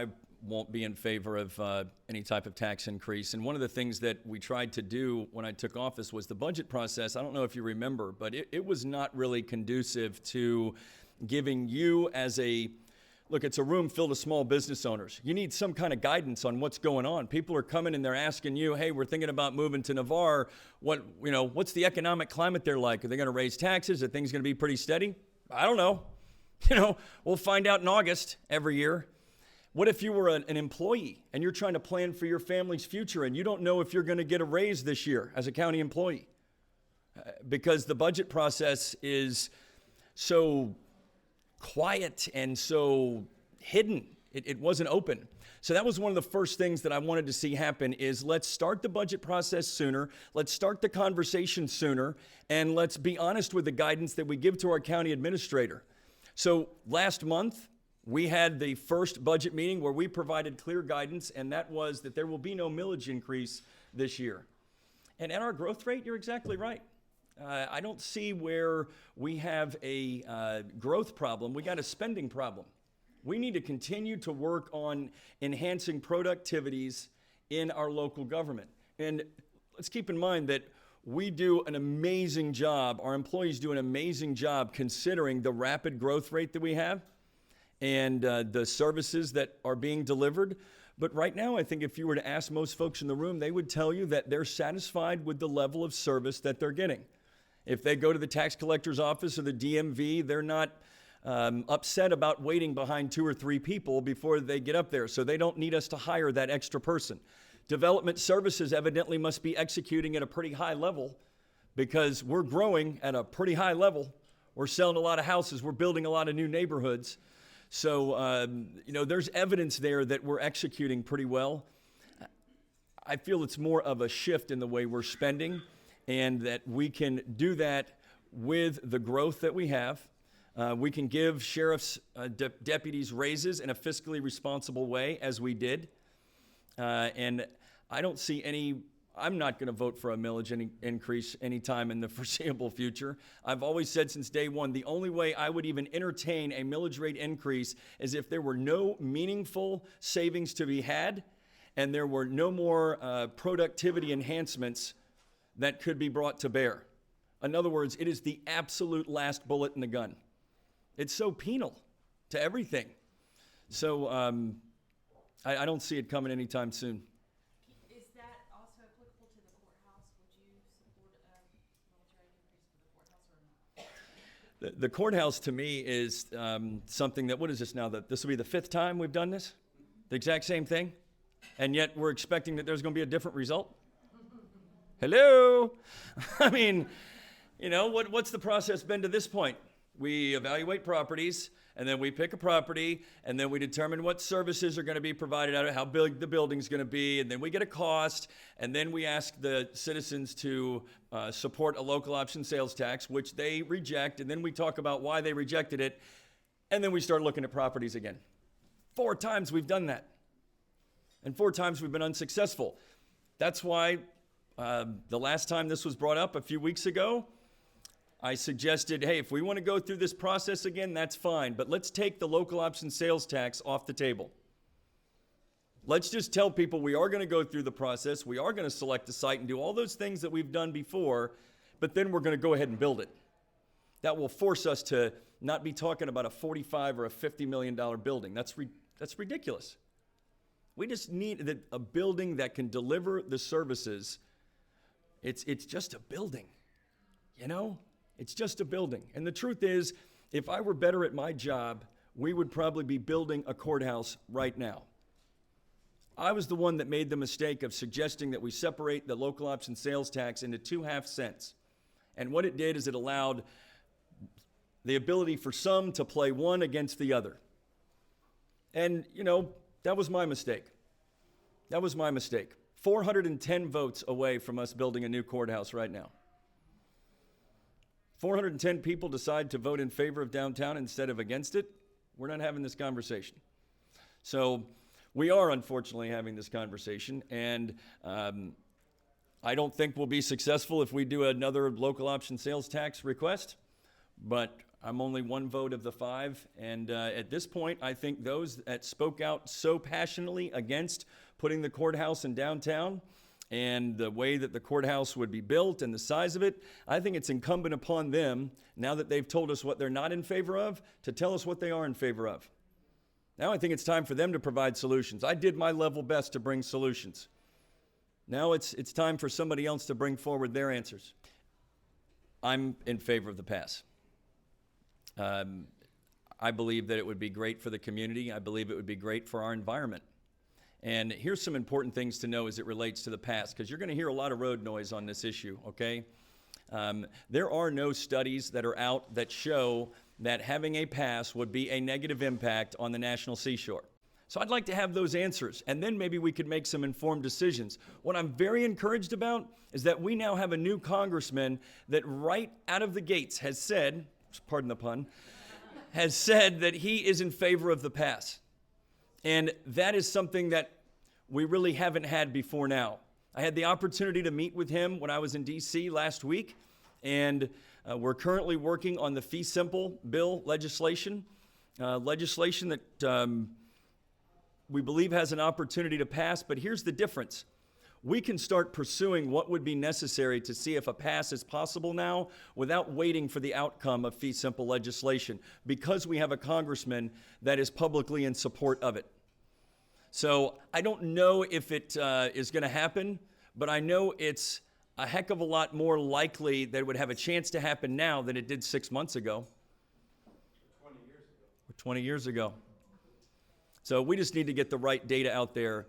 I won't be in favor of any type of tax increase. And one of the things that we tried to do when I took office was the budget process. I don't know if you remember, but it was not really conducive to giving you as look, it's a room filled of small business owners. You need some kind of guidance on what's going on. People are coming and they're asking you, hey, we're thinking about moving to NABOR. What's the economic climate there like? Are they going to raise taxes? Are things going to be pretty steady? I don't know. We'll find out in August every year. What if you were an employee and you're trying to plan for your family's future and you don't know if you're going to get a raise this year as a county employee? Because the budget process is so quiet and so hidden. It wasn't open. So that was one of the first things that I wanted to see happen is let's start the budget process sooner. Let's start the conversation sooner. And let's be honest with the guidance that we give to our county administrator. So last month, we had the first budget meeting where we provided clear guidance, and that was that there will be no millage increase this year. And at our growth rate, you're exactly right. I don't see where we have a growth problem. We got a spending problem. We need to continue to work on enhancing productivities in our local government. And let's keep in mind that we do an amazing job. Our employees do an amazing job considering the rapid growth rate that we have and the services that are being delivered. But right now, I think if you were to ask most folks in the room, they would tell you that they're satisfied with the level of service that they're getting. If they go to the tax collector's office or the DMV, they're not upset about waiting behind 2 or 3 people before they get up there. So they don't need us to hire that extra person. Development services evidently must be executing at a pretty high level because we're growing at a pretty high level. We're selling a lot of houses. We're building a lot of new neighborhoods. So, there's evidence there that we're executing pretty well. I feel it's more of a shift in the way we're spending and that we can do that with the growth that we have. We can give sheriffs, deputies raises in a fiscally responsible way as we did. And I don't see I'm not going to vote for a millage increase anytime in the foreseeable future. I've always said since day one, the only way I would even entertain a millage rate increase is if there were no meaningful savings to be had and there were no more productivity enhancements that could be brought to bear. In other words, it is the absolute last bullet in the gun. It's so penal to everything. So I don't see it coming anytime soon. Is that also applicable to the courthouse? Would you support a military increase for the courthouse or not? The courthouse to me is something that, what is this now? This will be the 5th time we've done this? The exact same thing? And yet we're expecting that there's going to be a different result? Hello? I mean, what's the process been to this point? We evaluate properties, and then we pick a property, and then we determine what services are going to be provided out of it, how big the building's going to be, and then we get a cost, and then we ask the citizens to support a local option sales tax, which they reject, and then we talk about why they rejected it, and then we start looking at properties again. 4 times we've done that, and 4 times we've been unsuccessful. That's why the last time this was brought up a few weeks ago, I suggested, hey, if we want to go through this process again, that's fine, but let's take the local option sales tax off the table. Let's just tell people we are going to go through the process, we are going to select a site and do all those things that we've done before, but then we're going to go ahead and build it. That will force us to not be talking about a $45 or a $50 million building. That's ridiculous. We just need a building that can deliver the services. It's just a building, It's just a building. And the truth is, if I were better at my job, we would probably be building a courthouse right now. I was the one that made the mistake of suggesting that we separate the local option sales tax into 2 half cents. And what it did is it allowed the ability for some to play one against the other. And, that was my mistake. 410 votes away from us building a new courthouse right now. 410 people decide to vote in favor of downtown instead of against it. We're not having this conversation. So we are unfortunately having this conversation, and I don't think we'll be successful if we do another local option sales tax request, but I'm only one vote of the 5, and at this point, I think those that spoke out so passionately against putting the courthouse in downtown and the way that the courthouse would be built and the size of it, I think it's incumbent upon them, now that they've told us what they're not in favor of, to tell us what they are in favor of. Now I think it's time for them to provide solutions. I did my level best to bring solutions. Now it's time for somebody else to bring forward their answers. I'm in favor of the pass. I believe that it would be great for the community. I believe it would be great for our environment. And here's some important things to know as it relates to the pass, because you're going to hear a lot of road noise on this issue, okay? There are no studies that are out that show that having a pass would be a negative impact on the national seashore. So I'd like to have those answers, and then maybe we could make some informed decisions. What I'm very encouraged about is that we now have a new congressman that right out of the gates has said, pardon the pun, has said that he is in favor of the pass. And that is something that we really haven't had before now. I had the opportunity to meet with him when I was in D.C. last week, and we're currently working on the fee simple bill legislation that we believe has an opportunity to pass. But here's the difference. We can start pursuing what would be necessary to see if a pass is possible now without waiting for the outcome of fee simple legislation, because we have a congressman that is publicly in support of it. So I don't know if it is going to happen, but I know it's a heck of a lot more likely that it would have a chance to happen now than it did 6 months ago. 20 years ago. So we just need to get the right data out there.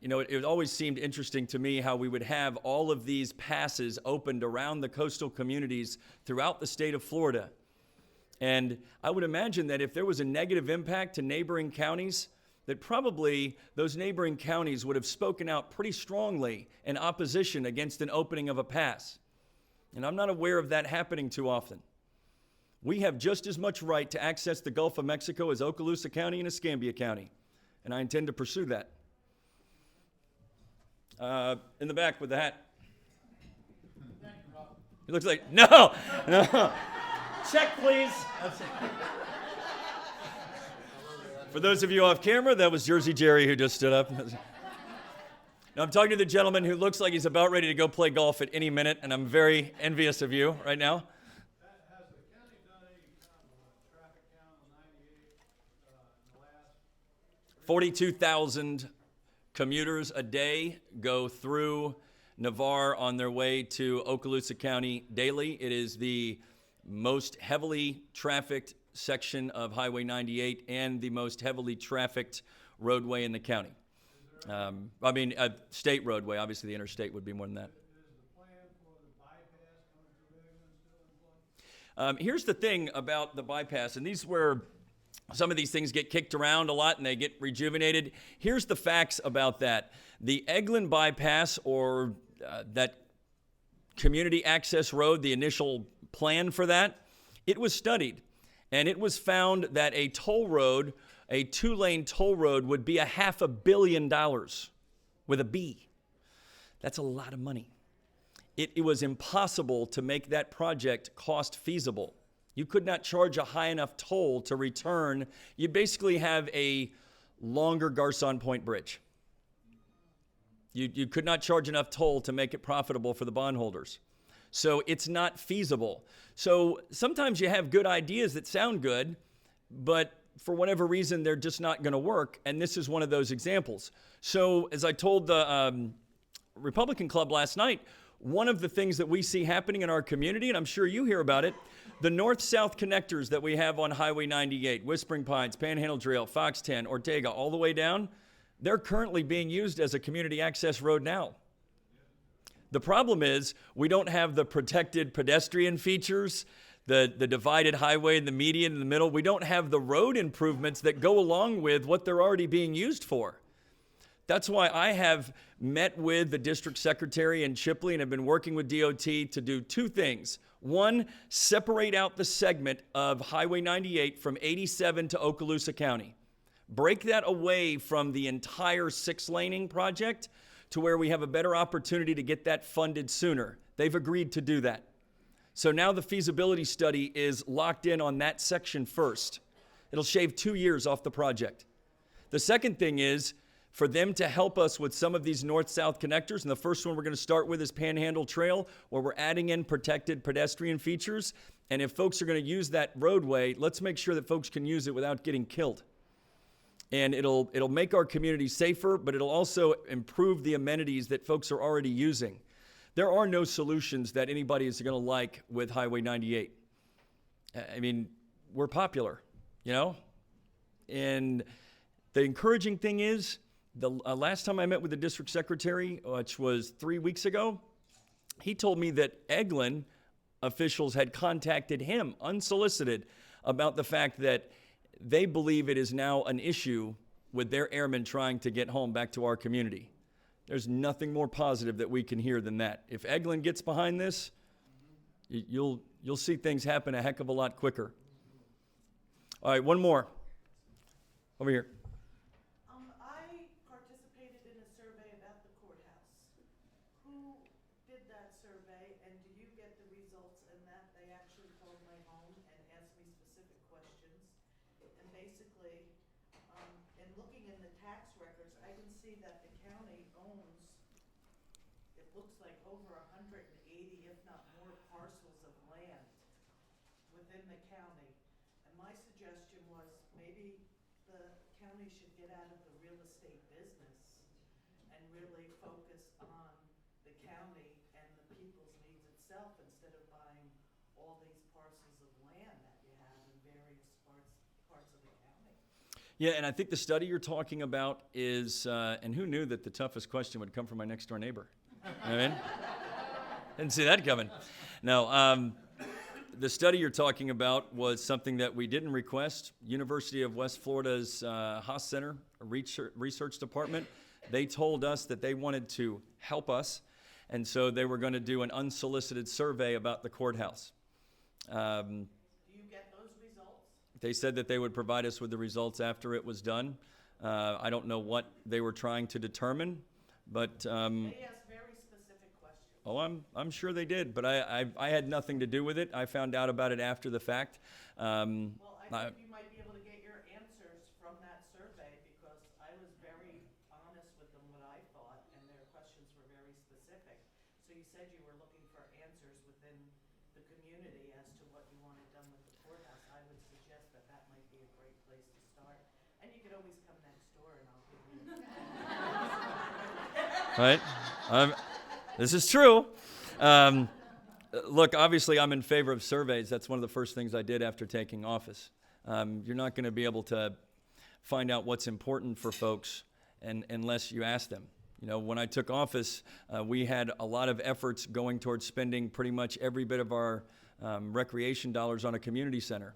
It always seemed interesting to me how we would have all of these passes opened around the coastal communities throughout the state of Florida. And I would imagine that if there was a negative impact to neighboring counties, that probably those neighboring counties would have spoken out pretty strongly in opposition against an opening of a pass. And I'm not aware of that happening too often. We have just as much right to access the Gulf of Mexico as Okaloosa County and Escambia County, and I intend to pursue that. In the back with the hat. He looks like, no. Check, please. For those of you off camera, that was Jersey Jerry who just stood up. Now I'm talking to the gentleman who looks like he's about ready to go play golf at any minute, and I'm very envious of you right now. Has the county done any kind of traffic count on 98 in the last? 42,000 commuters a day go through NABOR on their way to Okaloosa County daily. It is the most heavily trafficked section of Highway 98 and the most heavily trafficked roadway in the county. A state roadway. Obviously, the interstate would be more than that. Is the plan for the bypass coming through Williamson still in place? Here's the thing about the bypass, and these where some of these things get kicked around a lot and they get rejuvenated. Here's the facts about that. The Eglin bypass, or that community access road, the initial plan for that, it was studied. And it was found that a toll road, a 2-lane toll road, would be $500 million with a B. That's a lot of money. It was impossible to make that project cost feasible. You could not charge a high enough toll to return. You basically have a longer Garcon Point Bridge. You could not charge enough toll to make it profitable for the bondholders. So it's not feasible. So sometimes you have good ideas that sound good, but for whatever reason, they're just not going to work. And this is one of those examples. So as I told the Republican Club last night, one of the things that we see happening in our community, and I'm sure you hear about it, the north-south connectors that we have on Highway 98, Whispering Pines, Panhandle Trail, Fox 10, Ortega, all the way down, they're currently being used as a community access road now. The problem is we don't have the protected pedestrian features, the divided highway and the median in the middle. We don't have the road improvements that go along with what they're already being used for. That's why I have met with the district secretary in Chipley and have been working with DOT to do two things. One, separate out the segment of Highway 98 from 87 to Okaloosa County. Break that away from the entire 6-laning project to where we have a better opportunity to get that funded sooner. They've agreed to do that. So now the feasibility study is locked in on that section first. It'll shave 2 years off the project. The second thing is for them to help us with some of these north-south connectors. And the first one we're going to start with is Panhandle Trail, where we're adding in protected pedestrian features. And if folks are going to use that roadway, let's make sure that folks can use it without getting killed. And it'll make our community safer, but it'll also improve the amenities that folks are already using. There are no solutions that anybody is going to like with Highway 98. I mean, we're popular, you know? And the encouraging thing is, the last time I met with the district secretary, which was 3 weeks ago, he told me that Eglin officials had contacted him unsolicited about the fact that they believe it is now an issue with their airmen trying to get home back to our community. There's nothing more positive that we can hear than that. If Eglin gets behind this, you'll see things happen a heck of a lot quicker. All right, one more. Over here. I participated in a survey about the courthouse. Who did that survey, and do you get the results in that? They actually called my home and asked me specific questions. And basically, in looking in the tax records, I can see that the county owns, it looks like over 180, if not more, parcels of land within the county. And my suggestion was maybe the county should get out of the real estate business and really focus on the county and the people's needs itself instead of buying all these parcels of land that you have in various parts of the county. Yeah, and I think the study you're talking about is, and who knew that the toughest question would come from my next door neighbor? You know what I mean? Didn't see that coming. No, the study you're talking about was something that we didn't request. University of West Florida's Haas Center research department, they told us that they wanted to help us, and so they were going to do an unsolicited survey about the courthouse. Do you get those results? They said that they would provide us with the results after it was done. I don't know what they were trying to determine, but They asked very specific questions. oh, I'm sure they did, but I had nothing to do with it. I found out about it after the fact. Well, I think you might be able to get your answers from that survey because I was very honest with them what I thought, and their questions were very specific. So you said you were looking for answers within the community as to what you wanted done with the courthouse. I would suggest that that might be a great place to start. And you could always come next door and I'll give you Right? This is true. Look, obviously, I'm in favor of surveys. That's one of the first things I did after taking office. You're not going to be able to find out what's important for folks unless you ask them. You know, when I took office, we had a lot of efforts going towards spending pretty much every bit of our recreation dollars on a community center.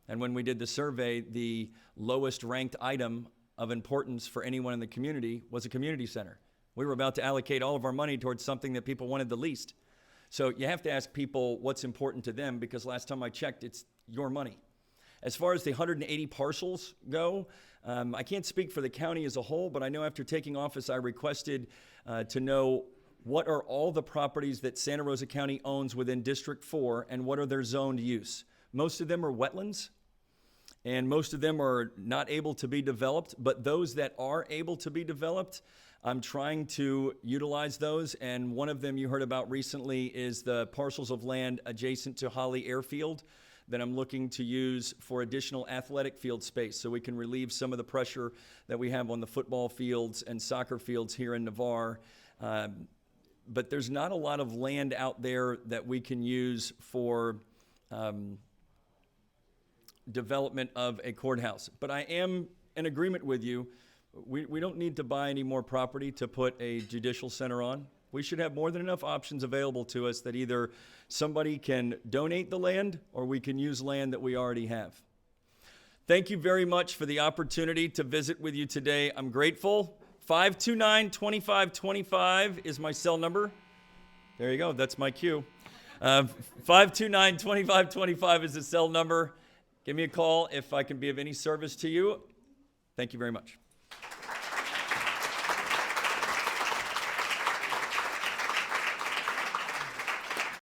And when we did the survey, the lowest ranked item of importance for anyone in the community was a community center. We were about to allocate all of our money towards something that people wanted the least. So you have to ask people what's important to them because last time I checked, it's your money. As far as the 180 parcels go, I can't speak for the county as a whole, but I know after taking office, I requested to know what are all the properties that Santa Rosa County owns within District 4 and what are their zoned use. Most of them are wetlands and most of them are not able to be developed, but those that are able to be developed, I'm trying to utilize those, and one of them you heard about recently is the parcels of land adjacent to Holly Airfield that I'm looking to use for additional athletic field space so we can relieve some of the pressure that we have on the football fields and soccer fields here in Navarre. But there's not a lot of land out there that we can use for development of a courthouse. But I am in agreement with you. We don't need to buy any more property to put a judicial center on. We should have more than enough options available to us that either somebody can donate the land or we can use land that we already have. Thank you very much for the opportunity to visit with you today. I'm grateful. 529-2525 is my cell number. There you go. That's my cue. 529-2525 is the cell number. Give me a call if I can be of any service to you. Thank you very much.